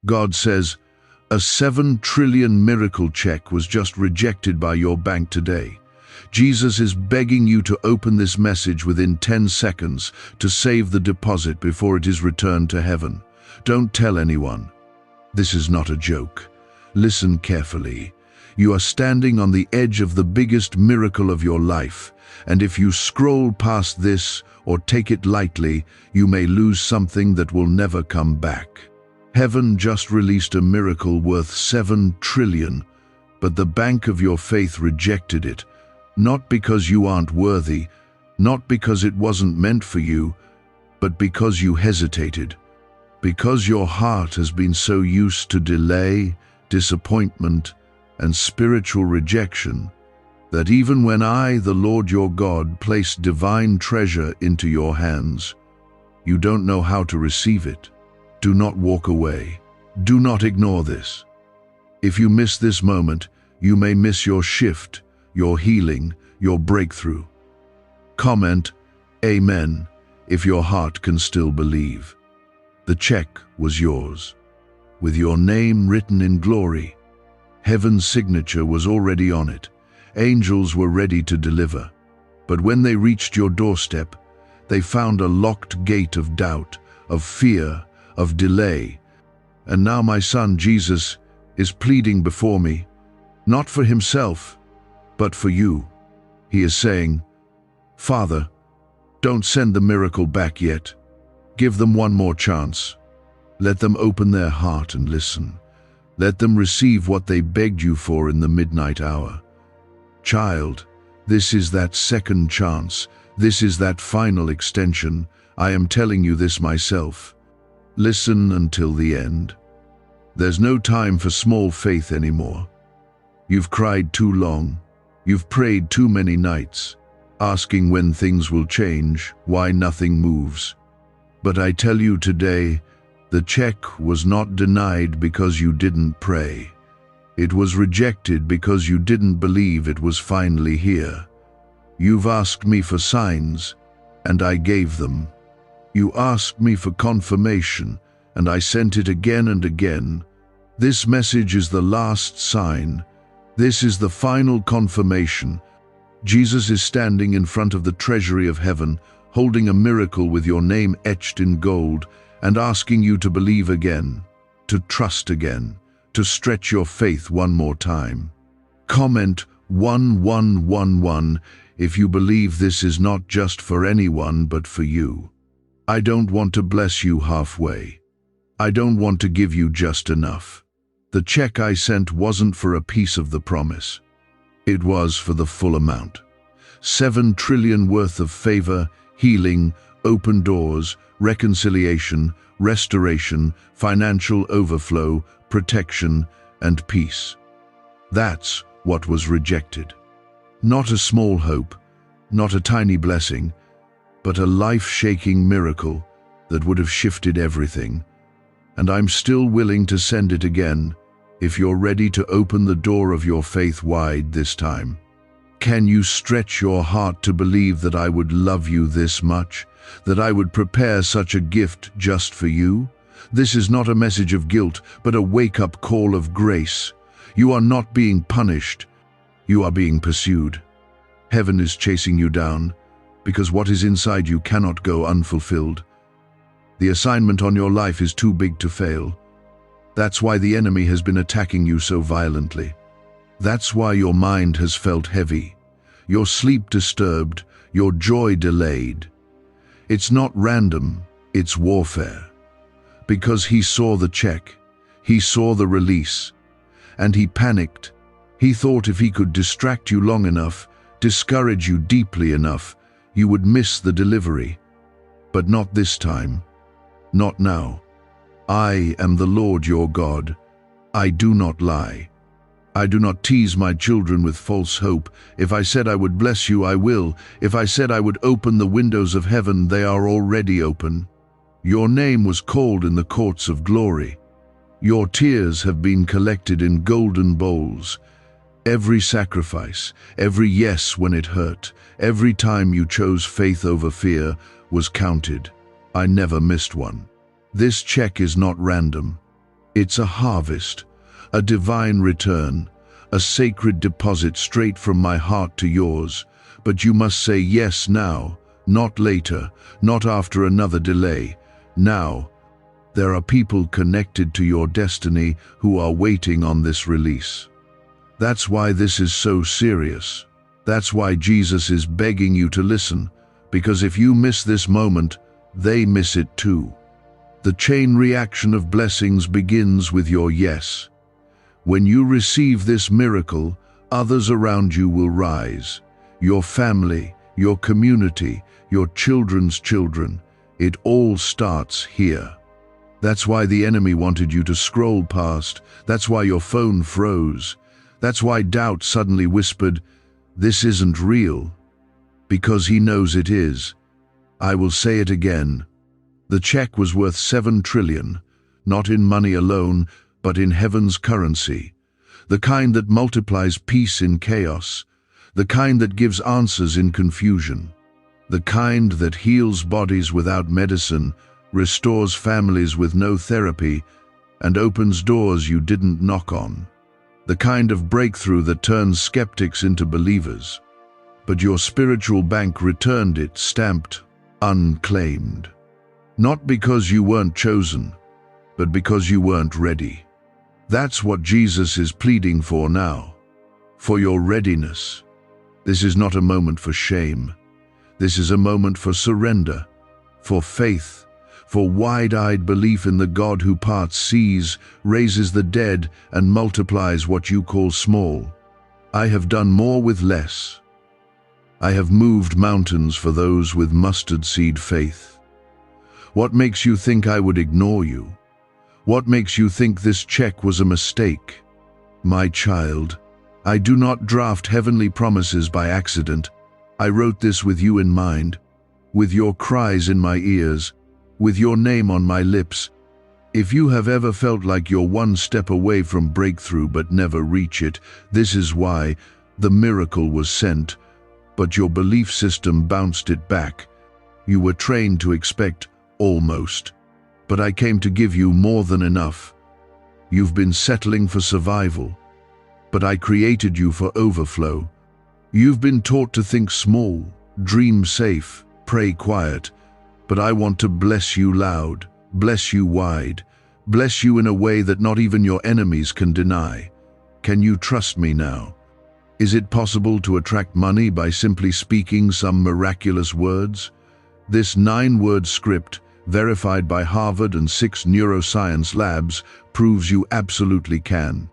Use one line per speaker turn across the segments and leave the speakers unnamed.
God says, a 7 trillion miracle check was just rejected by your bank today. Jesus is begging you to open this message within 10 seconds to save the deposit before it is returned to heaven. Don't tell anyone. This is not a joke. Listen carefully. You are standing on the edge of the biggest miracle of your life, and if you scroll past this or take it lightly, you may lose something that will never come back. Heaven just released a miracle worth 7 trillion, but the bank of your faith rejected it, not because you aren't worthy, not because it wasn't meant for you, but because you hesitated, because your heart has been so used to delay, disappointment, and spiritual rejection, that even when I, the Lord your God, place divine treasure into your hands, you don't know how to receive it. Do not walk away. Do not ignore this. If you miss this moment, you may miss your shift, your healing, your breakthrough. Comment, Amen, if your heart can still believe. The check was yours, with your name written in glory. Heaven's signature was already on it. Angels were ready to deliver. But when they reached your doorstep, they found a locked gate of doubt, of fear, of delay. And now my son Jesus is pleading before me, not for himself, but for you. He is saying, Father, don't send the miracle back yet. Give them one more chance. Let them open their heart and listen. Let them receive what they begged you for in the midnight hour. Child, this is that second chance. This is that final extension. I am telling you this myself. Listen until the end. There's no time for small faith anymore. You've cried too long. You've prayed too many nights, asking when things will change, why nothing moves. But I tell you today, the check was not denied because you didn't pray. It was rejected because you didn't believe it was finally here. You've asked me for signs, and I gave them. You asked me for confirmation, and I sent it again and again. This message is the last sign. This is the final confirmation. Jesus is standing in front of the treasury of heaven, holding a miracle with your name etched in gold, and asking you to believe again, to trust again, to stretch your faith one more time. Comment 1111 if you believe this is not just for anyone but for you. I don't want to bless you halfway. I don't want to give you just enough. The check I sent wasn't for a piece of the promise. It was for the full amount. 7 trillion worth of favor, healing, open doors, reconciliation, restoration, financial overflow, protection, and peace. That's what was rejected. Not a small hope, not a tiny blessing, but a life-shaking miracle that would have shifted everything. And I'm still willing to send it again, if you're ready to open the door of your faith wide this time. Can you stretch your heart to believe that I would love you this much, that I would prepare such a gift just for you? This is not a message of guilt, but a wake-up call of grace. You are not being punished. You are being pursued. Heaven is chasing you down, because what is inside you cannot go unfulfilled. The assignment on your life is too big to fail. That's why the enemy has been attacking you so violently. That's why your mind has felt heavy, your sleep disturbed, your joy delayed. It's not random, it's warfare. Because he saw the check, he saw the release, and he panicked. He thought if he could distract you long enough, discourage you deeply enough, you would miss the delivery. But not this time. Not now. I am the Lord your God. I do not lie. I do not tease my children with false hope. If I said I would bless you, I will. If I said I would open the windows of heaven, they are already open. Your name was called in the courts of glory. Your tears have been collected in golden bowls. Every sacrifice, every yes when it hurt, every time you chose faith over fear was counted. I never missed one. This check is not random. It's a harvest, a divine return, a sacred deposit straight from my heart to yours. But you must say yes now, not later, not after another delay. Now. There are people connected to your destiny who are waiting on this release. That's why this is so serious. That's why Jesus is begging you to listen, because if you miss this moment, they miss it too. The chain reaction of blessings begins with your yes. When you receive this miracle, others around you will rise. Your family, your community, your children's children. It all starts here. That's why the enemy wanted you to scroll past. That's why your phone froze. That's why doubt suddenly whispered, "This isn't real." Because he knows it is. I will say it again. The check was worth 7 trillion, not in money alone, but in heaven's currency. The kind that multiplies peace in chaos. The kind that gives answers in confusion. The kind that heals bodies without medicine, restores families with no therapy, and opens doors you didn't knock on. The kind of breakthrough that turns skeptics into believers. But your spiritual bank returned it, stamped, unclaimed. Not because you weren't chosen, but because you weren't ready. That's what Jesus is pleading for now. For your readiness. This is not a moment for shame. This is a moment for surrender, for faith, for wide-eyed belief in the God who parts seas, raises the dead, and multiplies what you call small. I have done more with less. I have moved mountains for those with mustard seed faith. What makes you think I would ignore you? What makes you think this check was a mistake? My child, I do not draft heavenly promises by accident. I wrote this with you in mind, with your cries in my ears, with your name on my lips. If you have ever felt like you're one step away from breakthrough but never reach it, this is why. The miracle was sent, but your belief system bounced it back. You were trained to expect almost. But I came to give you more than enough. You've been settling for survival, but I created you for overflow. You've been taught to think small, dream safe, pray quiet, but I want to bless you loud, bless you wide, bless you in a way that not even your enemies can deny. Can you trust me now? Is it possible to attract money by simply speaking some miraculous words? This 9-word script, verified by Harvard and 6 neuroscience labs, proves you absolutely can.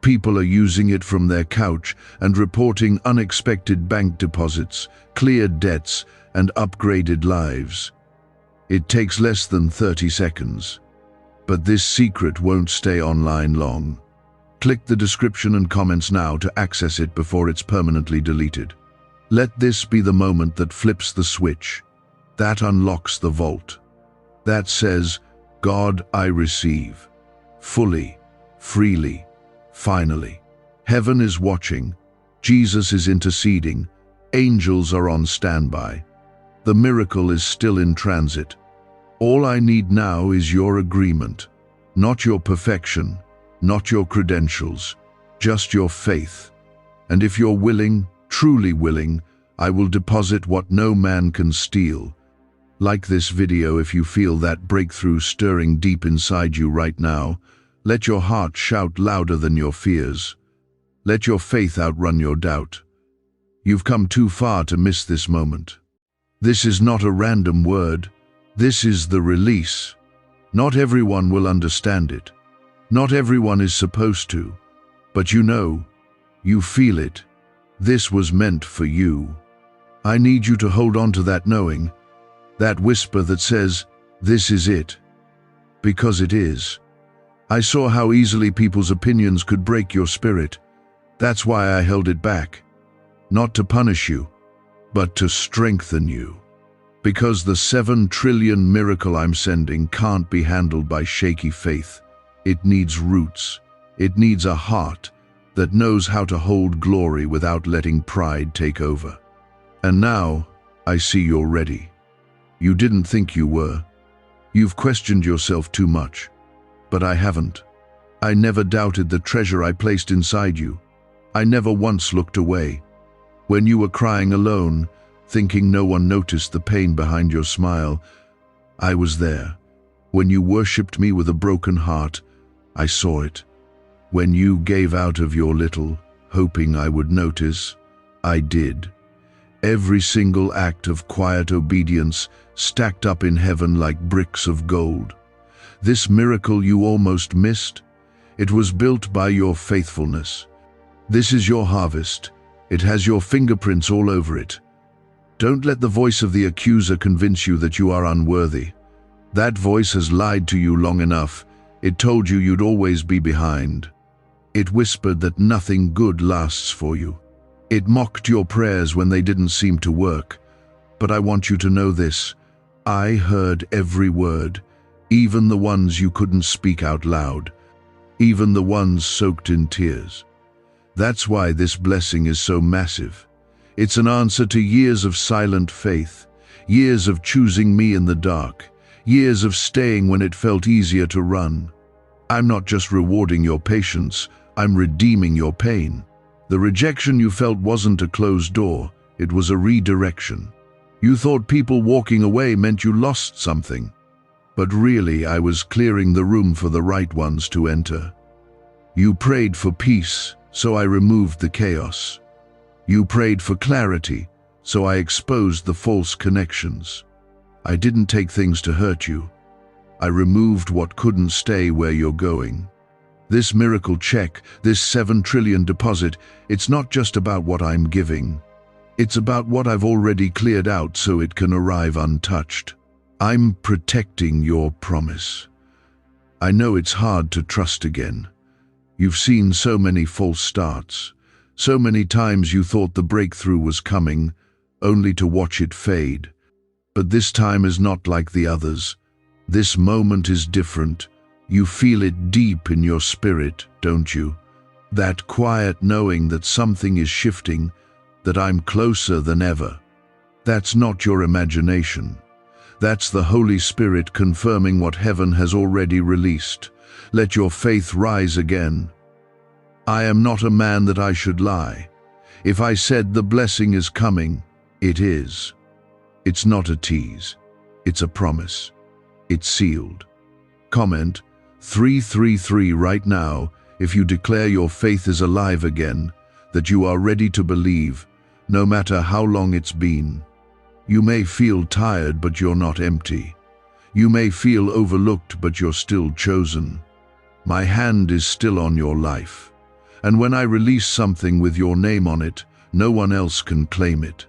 People are using it from their couch and reporting unexpected bank deposits, cleared debts, and upgraded lives. It takes less than 30 seconds. But this secret won't stay online long. Click the description and comments now to access it before it's permanently deleted. Let this be the moment that flips the switch, that unlocks the vault, that says, God, I receive, fully, freely, finally. Heaven is watching, Jesus is interceding, angels are on standby. The miracle is still in transit. All I need now is your agreement, not your perfection, not your credentials, just your faith. And if you're willing, truly willing, I will deposit what no man can steal. Like this video if you feel that breakthrough stirring deep inside you right now. Let your heart shout louder than your fears. Let your faith outrun your doubt. You've come too far to miss this moment. This is not a random word. This is the release. Not everyone will understand it. Not everyone is supposed to. But you feel it. This was meant for you. I need you to hold on to that knowing, that whisper that says, this is it. Because it is. I saw how easily people's opinions could break your spirit. That's why I held it back. Not to punish you, but to strengthen you. Because the 7 trillion miracle I'm sending can't be handled by shaky faith. It needs roots. It needs a heart that knows how to hold glory without letting pride take over. And now, I see you're ready. You didn't think you were. You've questioned yourself too much. But I haven't. I never doubted the treasure I placed inside you. I never once looked away. When you were crying alone, thinking no one noticed the pain behind your smile, I was there. When you worshipped me with a broken heart, I saw it. When you gave out of your little, hoping I would notice, I did. Every single act of quiet obedience stacked up in heaven like bricks of gold. This miracle you almost missed, it was built by your faithfulness. This is your harvest. It has your fingerprints all over it. Don't let the voice of the accuser convince you that you are unworthy. That voice has lied to you long enough. It told you you'd always be behind. It whispered that nothing good lasts for you. It mocked your prayers when they didn't seem to work. But I want you to know this. I heard every word, even the ones you couldn't speak out loud, even the ones soaked in tears. That's why this blessing is so massive. It's an answer to years of silent faith, years of choosing me in the dark, years of staying when it felt easier to run. I'm not just rewarding your patience, I'm redeeming your pain. The rejection you felt wasn't a closed door, it was a redirection. You thought people walking away meant you lost something. But really, I was clearing the room for the right ones to enter. You prayed for peace, so I removed the chaos. You prayed for clarity, so I exposed the false connections. I didn't take things to hurt you. I removed what couldn't stay where you're going. This miracle check, this 7 trillion deposit, it's not just about what I'm giving. It's about what I've already cleared out so it can arrive untouched. I'm protecting your promise. I know it's hard to trust again. You've seen so many false starts. So many times you thought the breakthrough was coming, only to watch it fade. But this time is not like the others. This moment is different. You feel it deep in your spirit, don't you? That quiet knowing that something is shifting, that I'm closer than ever. That's not your imagination. That's the Holy Spirit confirming what heaven has already released. Let your faith rise again. I am not a man that I should lie. If I said the blessing is coming, it is. It's not a tease. It's a promise. It's sealed. Comment 333 right now if you declare your faith is alive again, that you are ready to believe, no matter how long it's been. You may feel tired, but you're not empty. You may feel overlooked, but you're still chosen. My hand is still on your life. And when I release something with your name on it, no one else can claim it.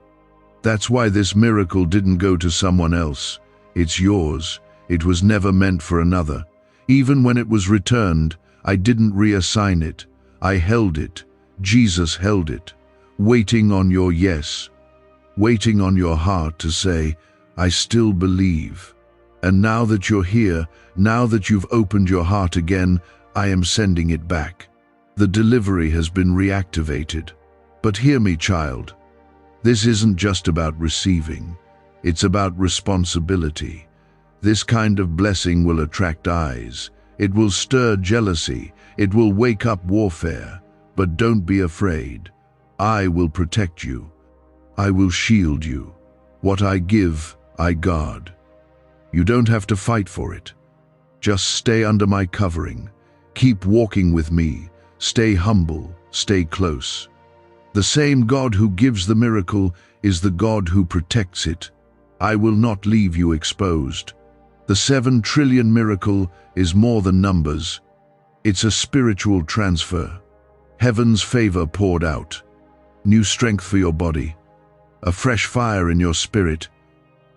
That's why this miracle didn't go to someone else. It's yours. It was never meant for another. Even when it was returned, I didn't reassign it. I held it. Jesus held it, waiting on your yes, waiting on your heart to say, I still believe. And now that you're here, now that you've opened your heart again, I am sending it back. The delivery has been reactivated. But hear me, child. This isn't just about receiving. It's about responsibility. This kind of blessing will attract eyes. It will stir jealousy. It will wake up warfare. But don't be afraid. I will protect you. I will shield you. What I give, I guard. You don't have to fight for it. Just stay under my covering. Keep walking with me. Stay humble. Stay close. The same God who gives the miracle is the God who protects it. I will not leave you exposed. The 7 trillion miracle is more than numbers. It's a spiritual transfer. Heaven's favor poured out. New strength for your body. A fresh fire in your spirit.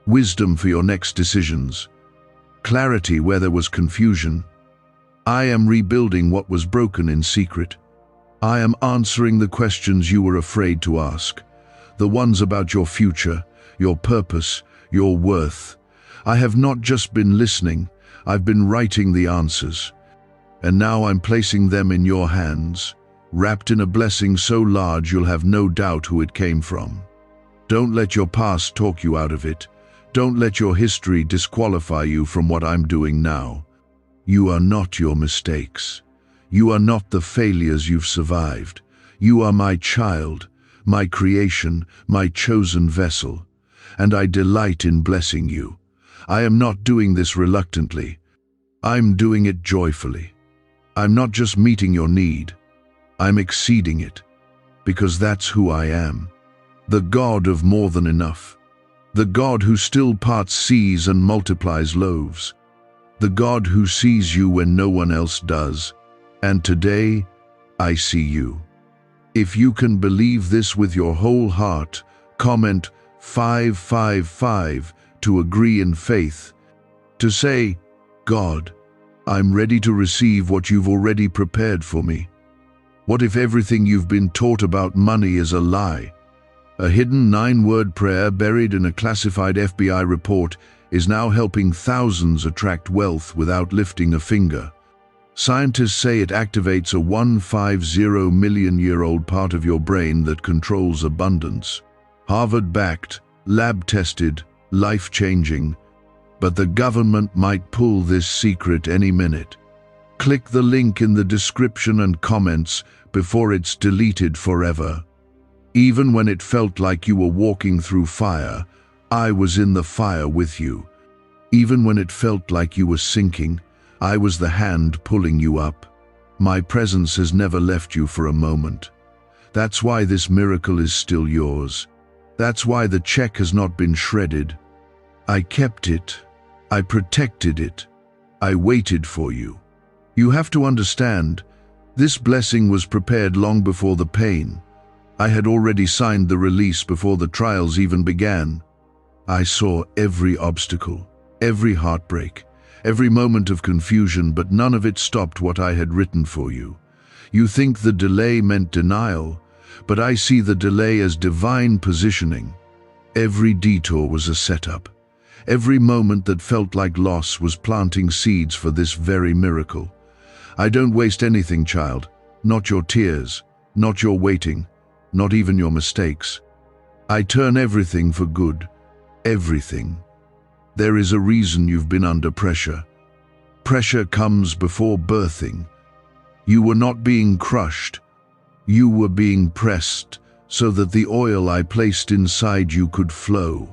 Wisdom for your next decisions. Clarity where there was confusion. I am rebuilding what was broken in secret. I am answering the questions you were afraid to ask. The ones about your future, your purpose, your worth. I have not just been listening, I've been writing the answers. And now I'm placing them in your hands, wrapped in a blessing so large you'll have no doubt who it came from. Don't let your past talk you out of it. Don't let your history disqualify you from what I'm doing now. You are not your mistakes. You are not the failures you've survived. You are my child, my creation, my chosen vessel, and I delight in blessing you. I am not doing this reluctantly. I'm doing it joyfully. I'm not just meeting your need. I'm exceeding it, because that's who I am. The God of more than enough. The God who still parts seas and multiplies loaves. The God who sees you when no one else does. And today, I see you. If you can believe this with your whole heart, comment 555 to agree in faith. To say, God, I'm ready to receive what you've already prepared for me. What if everything you've been taught about money is a lie? A hidden 9-word prayer buried in a classified FBI report is now helping thousands attract wealth without lifting a finger. Scientists say it activates a 150 million-year-old part of your brain that controls abundance. Harvard-backed, lab-tested, life-changing, but the government might pull this secret any minute. Click the link in the description and comments before it's deleted forever. Even when it felt like you were walking through fire, I was in the fire with you. Even when it felt like you were sinking, I was the hand pulling you up. My presence has never left you for a moment. That's why this miracle is still yours. That's why the check has not been shredded. I kept it. I protected it. I waited for you. You have to understand, this blessing was prepared long before the pain. I had already signed the release before the trials even began. I saw every obstacle, every heartbreak, every moment of confusion, but none of it stopped what I had written for you. You think the delay meant denial, but I see the delay as divine positioning. Every detour was a setup. Every moment that felt like loss was planting seeds for this very miracle. I don't waste anything, child. Not your tears, not your waiting, not even your mistakes. I turn everything for good. Everything. There is a reason you've been under pressure. Pressure comes before birthing. You were not being crushed. You were being pressed so that the oil I placed inside you could flow.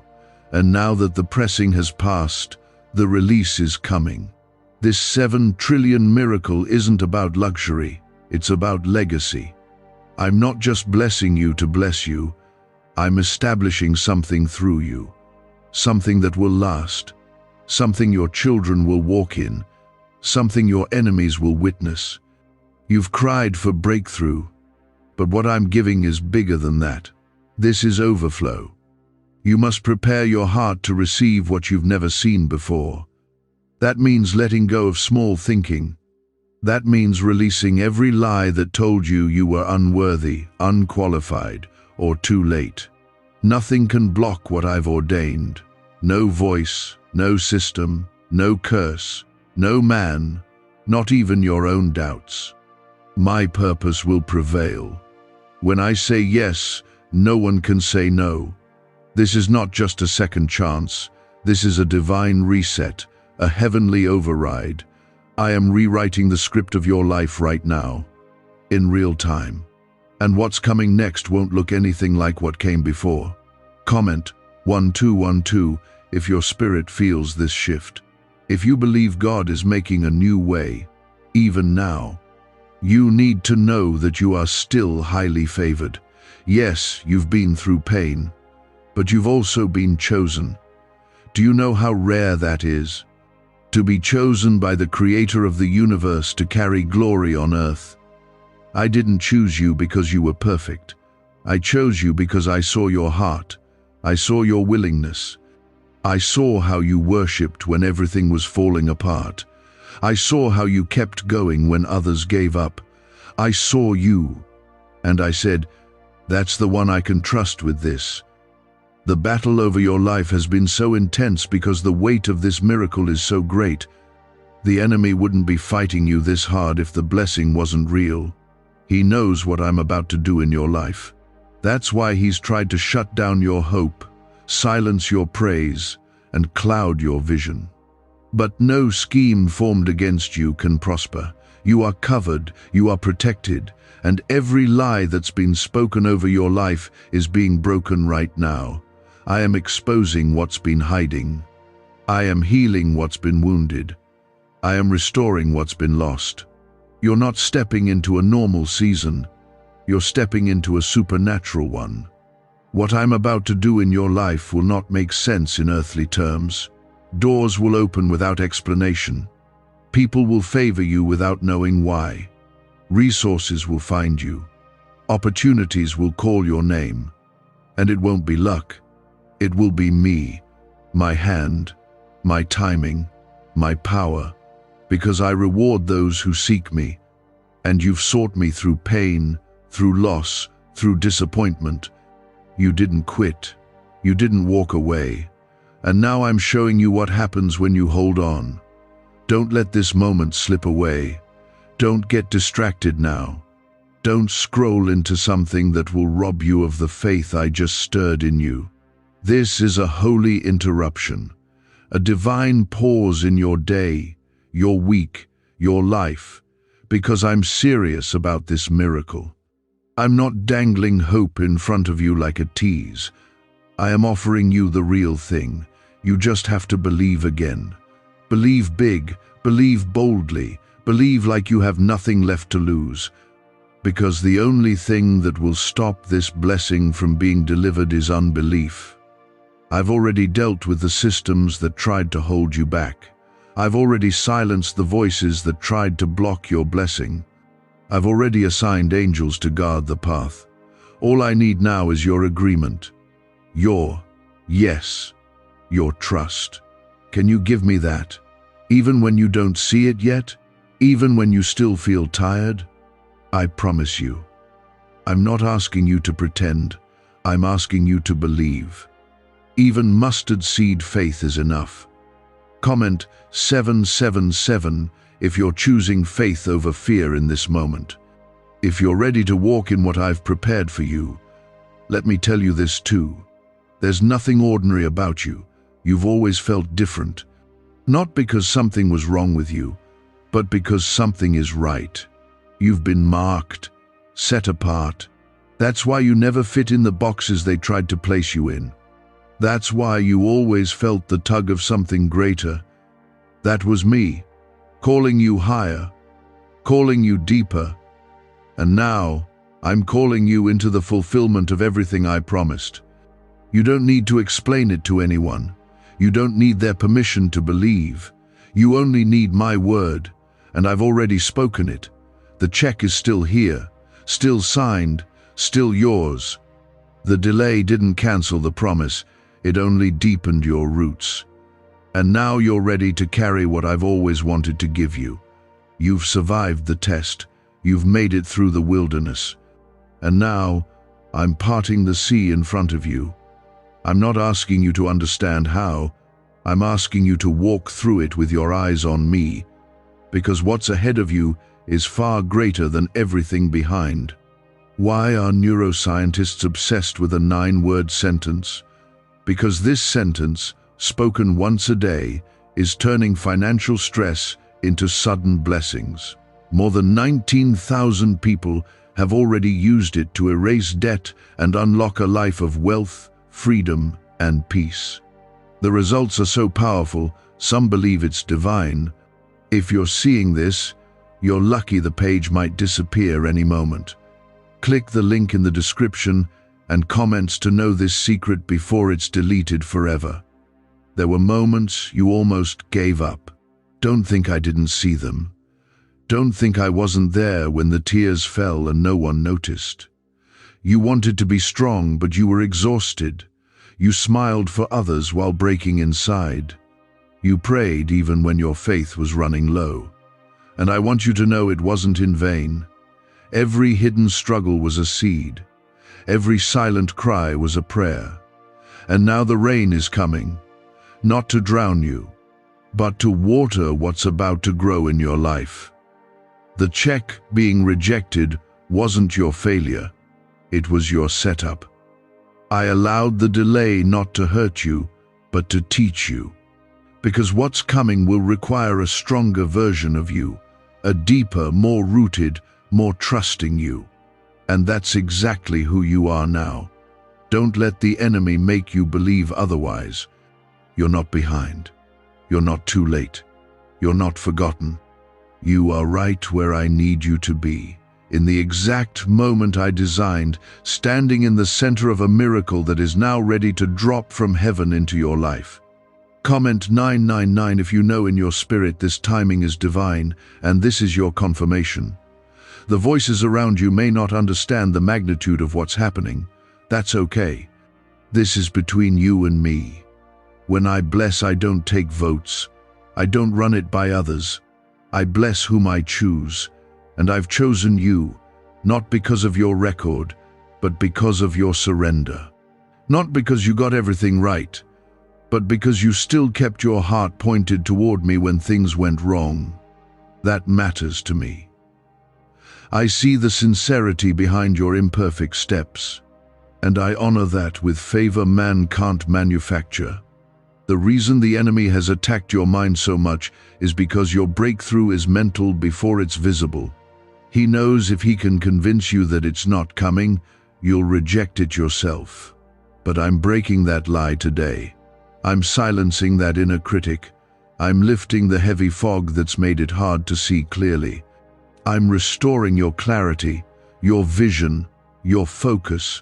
And now that the pressing has passed, the release is coming. This 7 trillion miracle isn't about luxury, it's about legacy. I'm not just blessing you to bless you, I'm establishing something through you. Something that will last, something your children will walk in, something your enemies will witness. You've cried for breakthrough, but what I'm giving is bigger than that. This is overflow. You must prepare your heart to receive what you've never seen before. That means letting go of small thinking. That means releasing every lie that told you you were unworthy, unqualified, or too late. Nothing can block what I've ordained. No voice, no system, no curse, no man, not even your own doubts. My purpose will prevail. When I say yes, no one can say no. This is not just a second chance. This is a divine reset, a heavenly override. I am rewriting the script of your life right now, in real time. And what's coming next won't look anything like what came before. Comment 1212 if your spirit feels this shift. If you believe God is making a new way, even now, you need to know that you are still highly favored. Yes, you've been through pain, but you've also been chosen. Do you know how rare that is? To be chosen by the Creator of the universe to carry glory on earth. I didn't choose you because you were perfect. I chose you because I saw your heart. I saw your willingness. I saw how you worshipped when everything was falling apart. I saw how you kept going when others gave up. I saw you, and I said, that's the one I can trust with this. The battle over your life has been so intense because the weight of this miracle is so great. The enemy wouldn't be fighting you this hard if the blessing wasn't real. He knows what I'm about to do in your life. That's why he's tried to shut down your hope, silence your praise, and cloud your vision. But no scheme formed against you can prosper. You are covered, you are protected, and every lie that's been spoken over your life is being broken right now. I am exposing what's been hiding. I am healing what's been wounded. I am restoring what's been lost. You're not stepping into a normal season. You're stepping into a supernatural one. What I'm about to do in your life will not make sense in earthly terms. Doors will open without explanation. People will favor you without knowing why. Resources will find you. Opportunities will call your name. And it won't be luck. It will be me, my hand, my timing, my power, because I reward those who seek me. And you've sought me through pain, through loss, through disappointment. You didn't quit. You didn't walk away. And now I'm showing you what happens when you hold on. Don't let this moment slip away. Don't get distracted now. Don't scroll into something that will rob you of the faith I just stirred in you. This is a holy interruption, a divine pause in your day, your week, your life, because I'm serious about this miracle. I'm not dangling hope in front of you like a tease. I am offering you the real thing. You just have to believe again. Believe big, believe boldly, believe like you have nothing left to lose. Because the only thing that will stop this blessing from being delivered is unbelief. I've already dealt with the systems that tried to hold you back. I've already silenced the voices that tried to block your blessing. I've already assigned angels to guard the path. All I need now is your agreement. Your yes. Your trust. Can you give me that? Even when you don't see it yet? Even when you still feel tired? I promise you. I'm not asking you to pretend. I'm asking you to believe. Even mustard seed faith is enough. Comment 777 if you're choosing faith over fear in this moment. If you're ready to walk in what I've prepared for you, let me tell you this too. There's nothing ordinary about you. You've always felt different. Not because something was wrong with you, but because something is right. You've been marked, set apart. That's why you never fit in the boxes they tried to place you in. That's why you always felt the tug of something greater. That was me, calling you higher, calling you deeper. And now, I'm calling you into the fulfillment of everything I promised. You don't need to explain it to anyone. You don't need their permission to believe. You only need my word, and I've already spoken it. The check is still here, still signed, still yours. The delay didn't cancel the promise, it only deepened your roots. And now you're ready to carry what I've always wanted to give you. You've survived the test, you've made it through the wilderness. And now, I'm parting the sea in front of you. I'm not asking you to understand how, I'm asking you to walk through it with your eyes on me, because what's ahead of you is far greater than everything behind. Why are neuroscientists obsessed with a 9-word sentence? Because this sentence, spoken once a day, is turning financial stress into sudden blessings. More than 19,000 people have already used it to erase debt and unlock a life of wealth, freedom, and peace. The results are so powerful, some believe it's divine. If you're seeing this, you're lucky the page might disappear any moment. Click the link in the description and comments to know this secret before it's deleted forever. There were moments you almost gave up. Don't think I didn't see them. Don't think I wasn't there when the tears fell and no one noticed. You wanted to be strong, but you were exhausted. You smiled for others while breaking inside. You prayed even when your faith was running low. And I want you to know it wasn't in vain. Every hidden struggle was a seed. Every silent cry was a prayer. And now the rain is coming, not to drown you, but to water what's about to grow in your life. The check being rejected wasn't your failure. It was your setup. I allowed the delay not to hurt you, but to teach you. Because what's coming will require a stronger version of you, a deeper, more rooted, more trusting you. And that's exactly who you are now. Don't let the enemy make you believe otherwise. You're not behind. You're not too late. You're not forgotten. You are right where I need you to be, in the exact moment I designed, standing in the center of a miracle that is now ready to drop from heaven into your life. Comment 999 if you know in your spirit this timing is divine, and this is your confirmation. The voices around you may not understand the magnitude of what's happening. That's okay. This is between you and me. When I bless, I don't take votes. I don't run it by others. I bless whom I choose, and I've chosen you, not because of your record, but because of your surrender. Not because you got everything right, but because you still kept your heart pointed toward me when things went wrong. That matters to me. I see the sincerity behind your imperfect steps, and I honor that with favor man can't manufacture. The reason the enemy has attacked your mind so much is because your breakthrough is mental before it's visible. He knows if he can convince you that it's not coming, you'll reject it yourself. But I'm breaking that lie today. I'm silencing that inner critic. I'm lifting the heavy fog that's made it hard to see clearly. I'm restoring your clarity, your vision, your focus,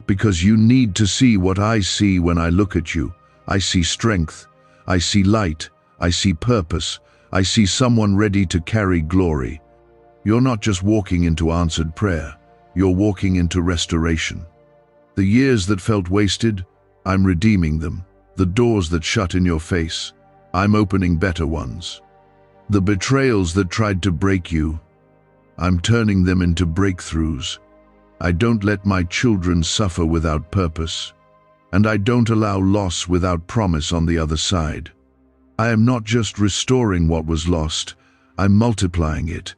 because you need to see what I see when I look at you. I see strength, I see light, I see purpose, I see someone ready to carry glory. You're not just walking into answered prayer, you're walking into restoration. The years that felt wasted, I'm redeeming them. The doors that shut in your face, I'm opening better ones. The betrayals that tried to break you, I'm turning them into breakthroughs. I don't let my children suffer without purpose. And I don't allow loss without promise on the other side. I am not just restoring what was lost, I'm multiplying it.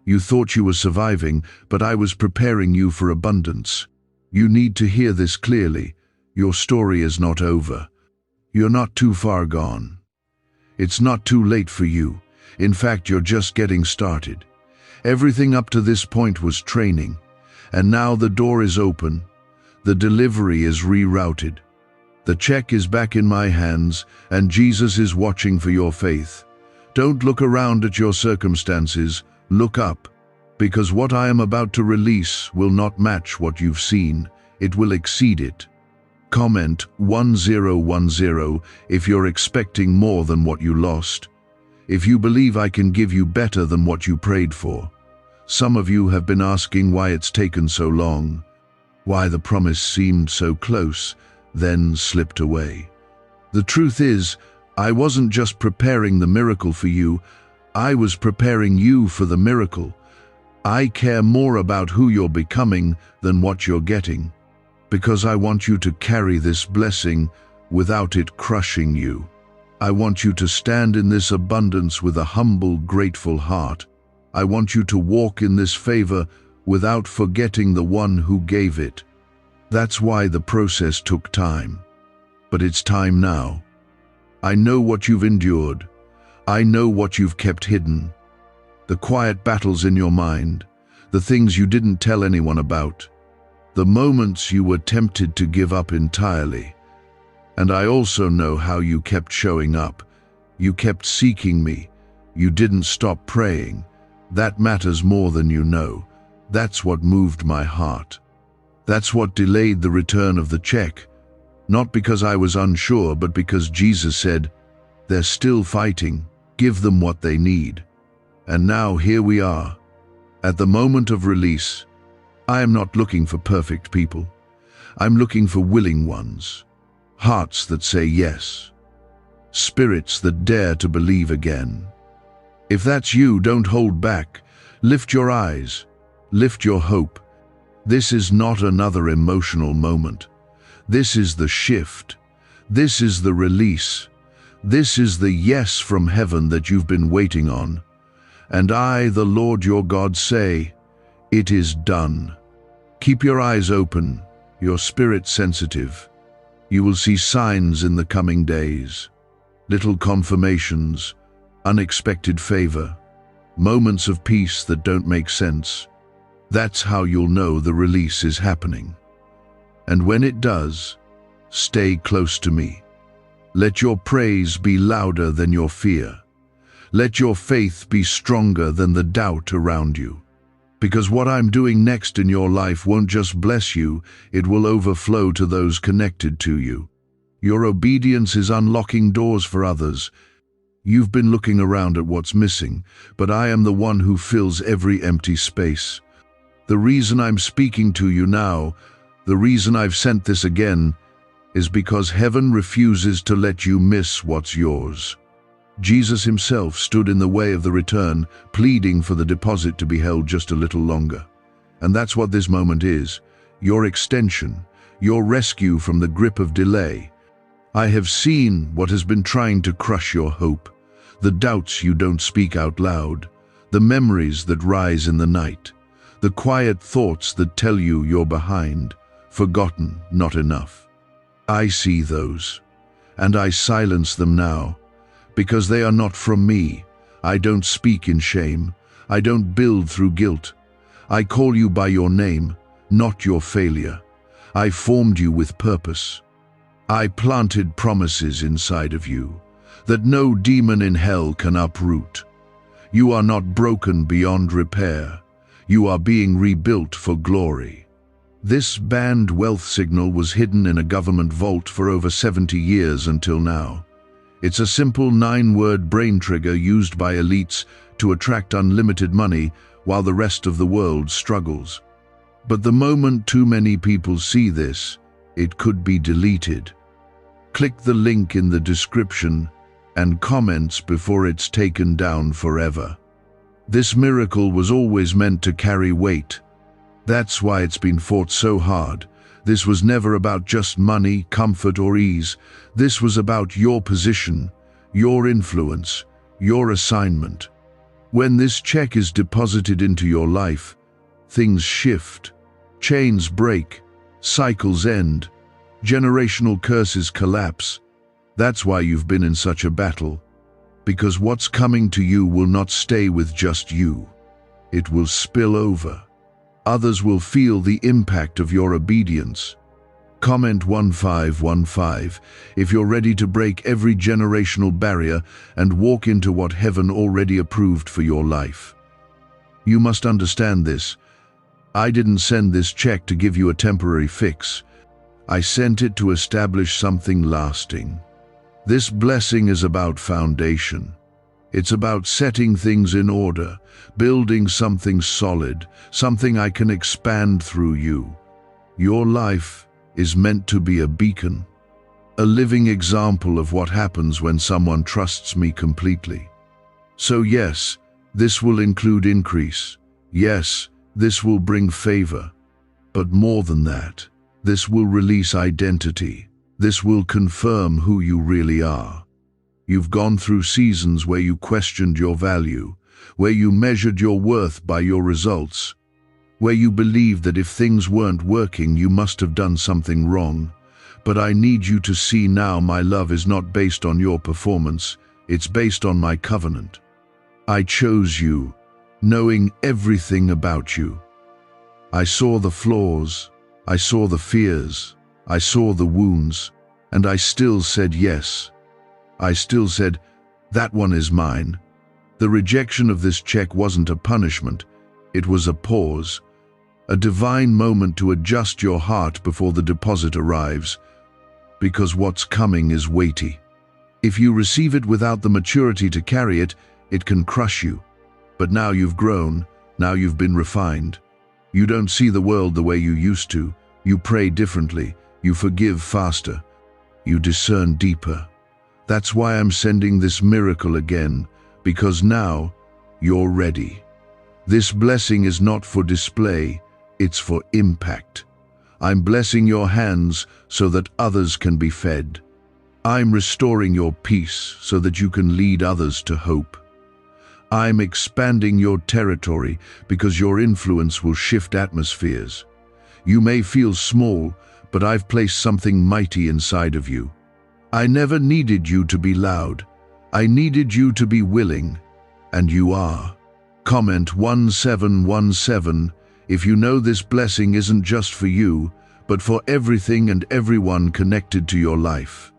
You thought you were surviving, but I was preparing you for abundance. You need to hear this clearly. Your story is not over. You're not too far gone. It's not too late for you. In fact, you're just getting started. Everything up to this point was training, and now the door is open. The delivery is rerouted. The check is back in my hands, and Jesus is watching for your faith. Don't look around at your circumstances, look up, because what I am about to release will not match what you've seen, it will exceed it. Comment 1010 if you're expecting more than what you lost. If you believe I can give you better than what you prayed for. Some of you have been asking why it's taken so long. Why the promise seemed so close, then slipped away. The truth is, I wasn't just preparing the miracle for you, I was preparing you for the miracle. I care more about who you're becoming than what you're getting, because I want you to carry this blessing without it crushing you. I want you to stand in this abundance with a humble, grateful heart. I want you to walk in this favor without forgetting the one who gave it. That's why the process took time. But it's time now. I know what you've endured. I know what you've kept hidden. The quiet battles in your mind, the things you didn't tell anyone about, the moments you were tempted to give up entirely. And I also know how you kept showing up. You kept seeking me. You didn't stop praying. That matters more than you know. That's what moved my heart. That's what delayed the return of the check. Not because I was unsure, but because Jesus said, "They're still fighting. Give them what they need." And now here we are. At the moment of release, I am not looking for perfect people. I'm looking for willing ones. Hearts that say yes. Spirits that dare to believe again. If that's you, don't hold back. Lift your eyes. Lift your hope. This is not another emotional moment. This is the shift. This is the release. This is the yes from heaven that you've been waiting on. And I, the Lord your God, say, it is done. Keep your eyes open, your spirit sensitive. You will see signs in the coming days. Little confirmations, unexpected favor. moments of peace that don't make sense. That's how you'll know the release is happening. And when it does, stay close to me. Let your praise be louder than your fear. Let your faith be stronger than the doubt around you. Because what I'm doing next in your life won't just bless you, it will overflow to those connected to you. Your obedience is unlocking doors for others. You've been looking around at what's missing, but I am the one who fills every empty space. The reason I'm speaking to you now, the reason I've sent this again, is because heaven refuses to let you miss what's yours. Jesus himself stood in the way of the return, pleading for the deposit to be held just a little longer. And that's what this moment is, your extension, your rescue from the grip of delay. I have seen what has been trying to crush your hope, the doubts you don't speak out loud, the memories that rise in the night, the quiet thoughts that tell you you're behind, forgotten, not enough. I see those, and I silence them now, because they are not from me. I don't speak in shame. I don't build through guilt. I call you by your name, not your failure. I formed you with purpose. I planted promises inside of you that no demon in hell can uproot. You are not broken beyond repair. You are being rebuilt for glory. This banned wealth signal was hidden in a government vault for over 70 years until now. It's a simple 9-word brain trigger used by elites to attract unlimited money while the rest of the world struggles. But the moment too many people see this, it could be deleted. Click the link in the description and comments before it's taken down forever. This miracle was always meant to carry weight. That's why it's been fought so hard. This was never about just money, comfort, or ease. This was about your position, your influence, your assignment. When this check is deposited into your life, things shift, chains break, cycles end, generational curses collapse. That's why you've been in such a battle. Because what's coming to you will not stay with just you. It will spill over. Others will feel the impact of your obedience. Comment 1515 if you're ready to break every generational barrier and walk into what heaven already approved for your life. You must understand this. I didn't send this check to give you a temporary fix. I sent it to establish something lasting. This blessing is about foundation. It's about setting things in order, building something solid, something I can expand through you. Your life is meant to be a beacon, a living example of what happens when someone trusts me completely. So yes, this will include increase. Yes, this will bring favor. But more than that, this will release identity. This will confirm who you really are. You've gone through seasons where you questioned your value, where you measured your worth by your results, where you believed that if things weren't working, you must have done something wrong. But I need you to see now my love is not based on your performance, it's based on my covenant. I chose you, knowing everything about you. I saw the flaws, I saw the fears, I saw the wounds, and I still said yes. I still said, that one is mine. The rejection of this check wasn't a punishment, it was a pause, a divine moment to adjust your heart before the deposit arrives, because what's coming is weighty. If you receive it without the maturity to carry it, it can crush you. But now you've grown, now you've been refined. You don't see the world the way you used to, you pray differently, you forgive faster, you discern deeper. That's why I'm sending this miracle again, because now you're ready. This blessing is not for display, it's for impact. I'm blessing your hands so that others can be fed. I'm restoring your peace so that you can lead others to hope. I'm expanding your territory because your influence will shift atmospheres. You may feel small, but I've placed something mighty inside of you. I never needed you to be loud. I needed you to be willing, and you are. Comment 1717 if you know this blessing isn't just for you, but for everything and everyone connected to your life.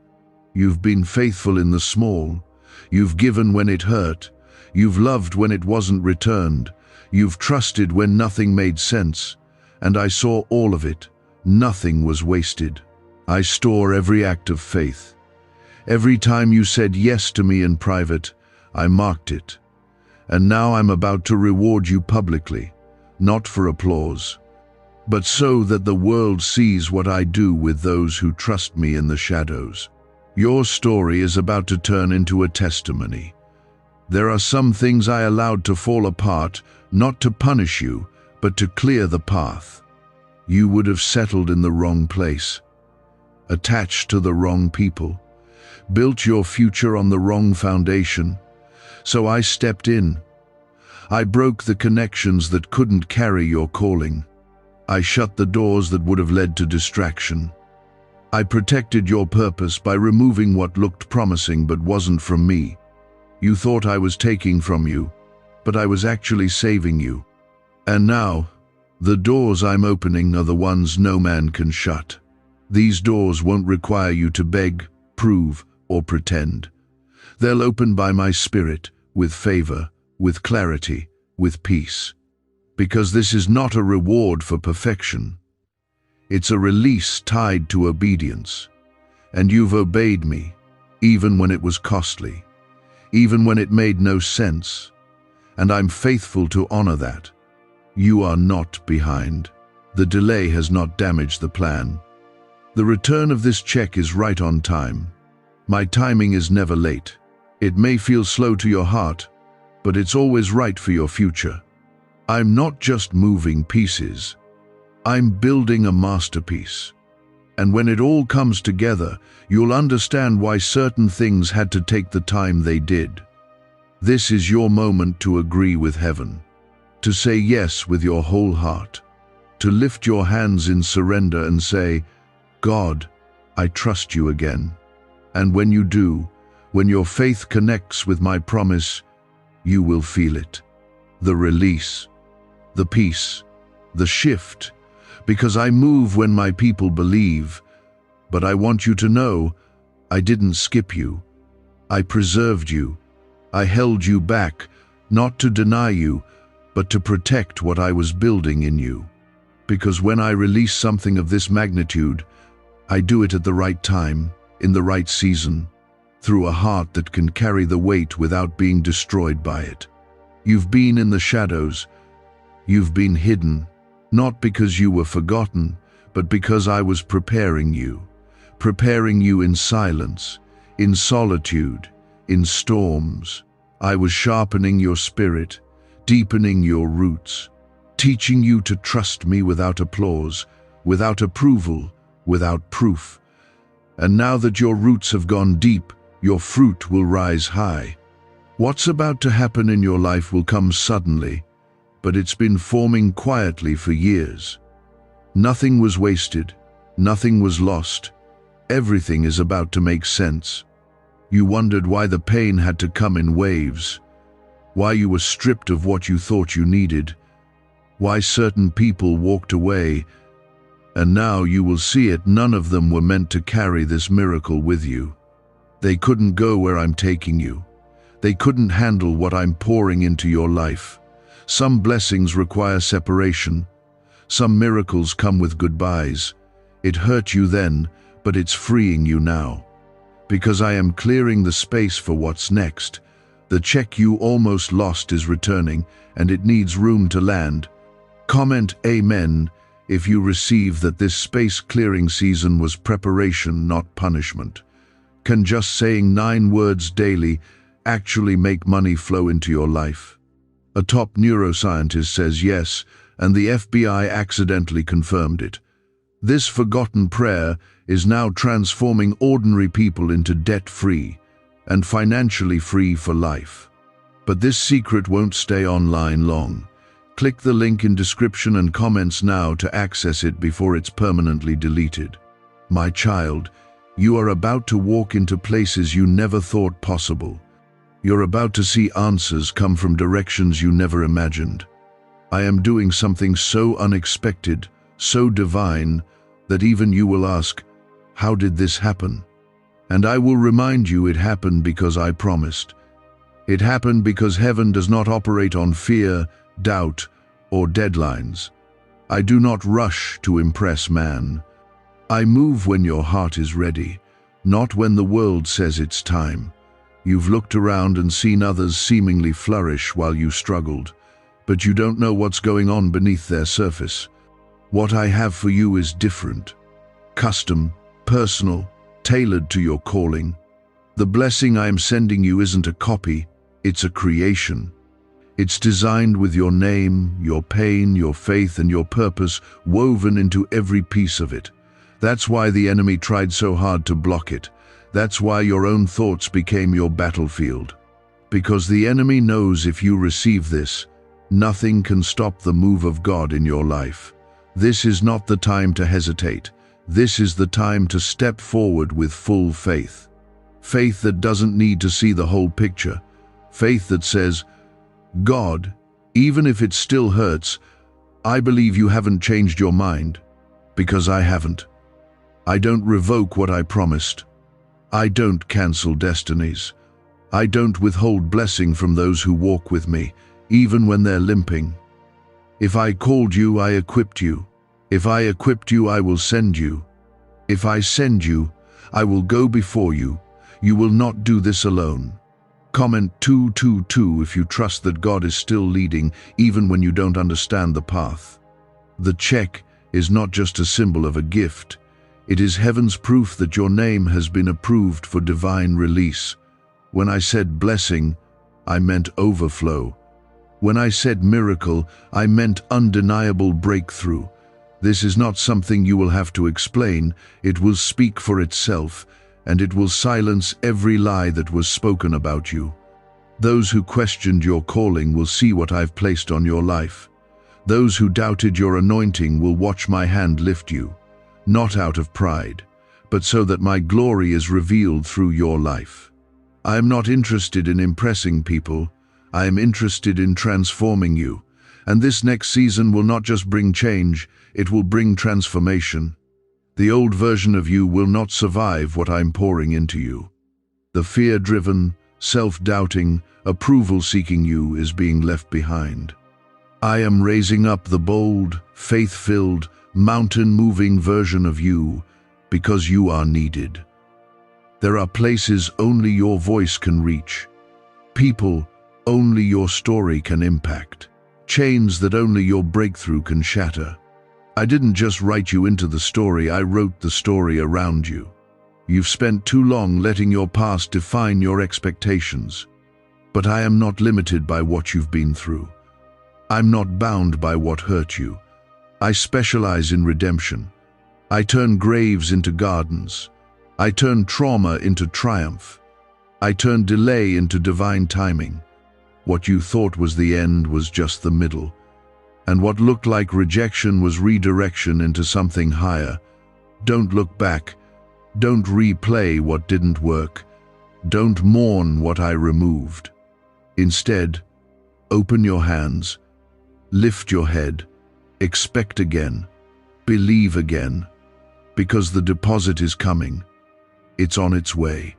You've been faithful in the small. You've given when it hurt. You've loved when it wasn't returned. You've trusted when nothing made sense. And I saw all of it. Nothing was wasted. I store every act of faith. Every time you said yes to me in private, I marked it. And now I'm about to reward you publicly, not for applause, but so that the world sees what I do with those who trust me in the shadows. Your story is about to turn into a testimony. There are some things I allowed to fall apart, not to punish you, but to clear the path. You would have settled in the wrong place, attached to the wrong people, built your future on the wrong foundation. So I stepped in. I broke the connections that couldn't carry your calling. I shut the doors that would have led to distraction. I protected your purpose by removing what looked promising but wasn't from me. You thought I was taking from you, but I was actually saving you. And now, the doors I'm opening are the ones no man can shut. These doors won't require you to beg, prove, or pretend. They'll open by my Spirit, with favor, with clarity, with peace. Because this is not a reward for perfection. It's a release tied to obedience. And you've obeyed me, even when it was costly, even when it made no sense. And I'm faithful to honor that. You are not behind. The delay has not damaged the plan. The return of this check is right on time. My timing is never late. It may feel slow to your heart, but it's always right for your future. I'm not just moving pieces. I'm building a masterpiece. And when it all comes together, you'll understand why certain things had to take the time they did. This is your moment to agree with heaven, to say yes with your whole heart, to lift your hands in surrender and say, God, I trust you again. And when you do, when your faith connects with my promise, you will feel it. The release, the peace, the shift, because I move when my people believe. But I want you to know, I didn't skip you. I preserved you. I held you back, not to deny you, but to protect what I was building in you. Because when I release something of this magnitude, I do it at the right time, in the right season, through a heart that can carry the weight without being destroyed by it. You've been in the shadows. You've been hidden, not because you were forgotten, but because I was preparing you in silence, in solitude, in storms. I was sharpening your spirit, deepening your roots, teaching you to trust me without applause, without approval, without proof. And now that your roots have gone deep, your fruit will rise high. What's about to happen in your life will come suddenly, but it's been forming quietly for years. Nothing was wasted, nothing was lost. Everything is about to make sense. You wondered why the pain had to come in waves, why you were stripped of what you thought you needed, why certain people walked away, and now you will see it. None of them were meant to carry this miracle with you. They couldn't go where I'm taking you. They couldn't handle what I'm pouring into your life. Some blessings require separation. Some miracles come with goodbyes. It hurt you then, but it's freeing you now. Because I am clearing the space for what's next. The check you almost lost is returning, and it needs room to land. Comment Amen if you receive that this space clearing season was preparation, not punishment. Can just saying 9 words daily actually make money flow into your life? A top neuroscientist says yes, and the FBI accidentally confirmed it. This forgotten prayer is now transforming ordinary people into debt-free and financially free for life. But this secret won't stay online long. Click the link in description and comments now to access it before it's permanently deleted. My child, you are about to walk into places you never thought possible. You're about to see answers come from directions you never imagined. I am doing something so unexpected, so divine, that even you will ask, how did this happen? And I will remind you it happened because I promised. It happened because heaven does not operate on fear, doubt, or deadlines. I do not rush to impress man. I move when your heart is ready, not when the world says it's time. You've looked around and seen others seemingly flourish while you struggled, but you don't know what's going on beneath their surface. What I have for you is different, custom, personal, tailored to your calling. The blessing I am sending you isn't a copy, it's a creation. It's designed with your name, your pain, your faith, and your purpose woven into every piece of it. That's why the enemy tried so hard to block it. That's why your own thoughts became your battlefield. Because the enemy knows if you receive this, nothing can stop the move of God in your life. This is not the time to hesitate. This is the time to step forward with full faith. Faith that doesn't need to see the whole picture. Faith that says, God, even if it still hurts, I believe you haven't changed your mind, because I haven't. I don't revoke what I promised. I don't cancel destinies. I don't withhold blessing from those who walk with me, even when they're limping. If I called you, I equipped you. If I equipped you, I will send you. If I send you, I will go before you. You will not do this alone. Comment 222 if you trust that God is still leading, even when you don't understand the path. The check is not just a symbol of a gift. It is heaven's proof that your name has been approved for divine release. When I said blessing, I meant overflow. When I said miracle, I meant undeniable breakthrough. This is not something you will have to explain. It will speak for itself, and it will silence every lie that was spoken about you. Those who questioned your calling will see what I've placed on your life. Those who doubted your anointing will watch my hand lift you, not out of pride, but so that my glory is revealed through your life. I am not interested in impressing people. I am interested in transforming you. And this next season will not just bring change, it will bring transformation. The old version of you will not survive what I'm pouring into you. The fear-driven, self-doubting, approval-seeking you is being left behind. I am raising up the bold, faith-filled, mountain-moving version of you because you are needed. There are places only your voice can reach, people only your story can impact, chains that only your breakthrough can shatter. I didn't just write you into the story, I wrote the story around you. You've spent too long letting your past define your expectations. But I am not limited by what you've been through. I'm not bound by what hurt you. I specialize in redemption. I turn graves into gardens. I turn trauma into triumph. I turn delay into divine timing. What you thought was the end was just the middle. And what looked like rejection was redirection into something higher. Don't look back. Don't replay what didn't work. Don't mourn what I removed. Instead, open your hands, lift your head, expect again, believe again, because the deposit is coming. It's on its way.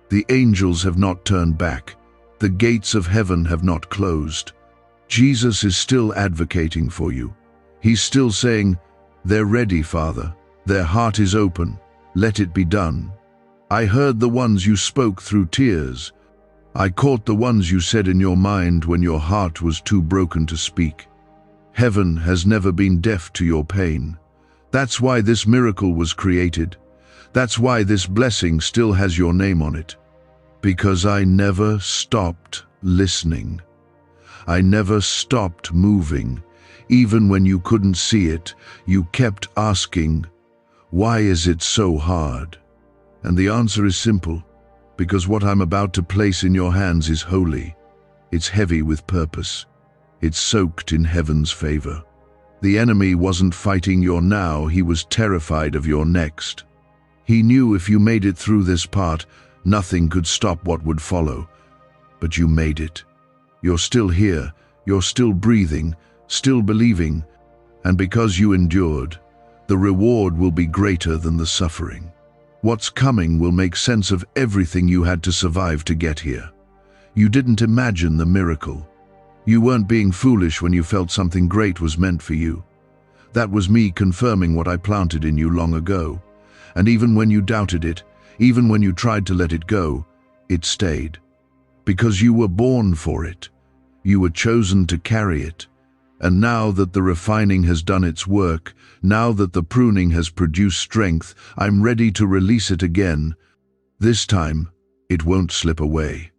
The angels have not turned back. The gates of heaven have not closed. Jesus is still advocating for you. He's still saying, they're ready, Father. Their heart is open. Let it be done. I heard the ones you spoke through tears. I caught the ones you said in your mind when your heart was too broken to speak. Heaven has never been deaf to your pain. That's why this miracle was created. That's why this blessing still has your name on it. Because I never stopped listening. I never stopped moving. Even when you couldn't see it, you kept asking, why is it so hard? And the answer is simple, because what I'm about to place in your hands is holy. It's heavy with purpose. It's soaked in heaven's favor. The enemy wasn't fighting your now, he was terrified of your next. He knew if you made it through this part, nothing could stop what would follow. but you made it. You're still here, you're still breathing, still believing, and because you endured, the reward will be greater than the suffering. What's coming will make sense of everything you had to survive to get here. You didn't imagine the miracle. You weren't being foolish when you felt something great was meant for you. That was me confirming what I planted in you long ago. And even when you doubted it, even when you tried to let it go, it stayed. Because you were born for it. You were chosen to carry it. And now that the refining has done its work, now that the pruning has produced strength, I'm ready to release it again. This time, it won't slip away.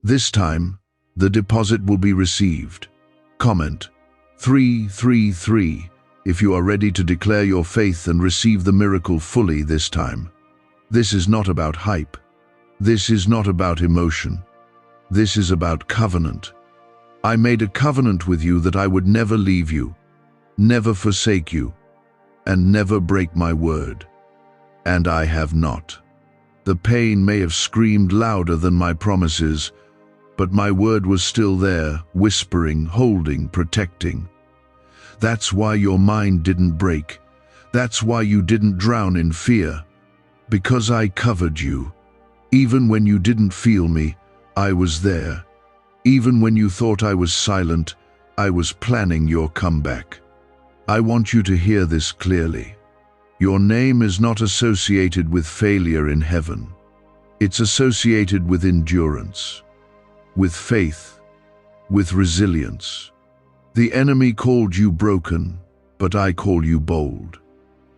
This time, the deposit will be received. Comment 333 if you are ready to declare your faith and receive the miracle fully this time. This is not about hype. This is not about emotion. This is about covenant. I made a covenant with you that I would never leave you, never forsake you, and never break my word. And I have not. The pain may have screamed louder than my promises, but my word was still there, whispering, holding, protecting. That's why your mind didn't break. That's why you didn't drown in fear. Because I covered you. Even when you didn't feel me, I was there. Even when you thought I was silent, I was planning your comeback. I want you to hear this clearly. Your name is not associated with failure in heaven. It's associated with endurance, with faith, with resilience. The enemy called you broken, but I call you bold.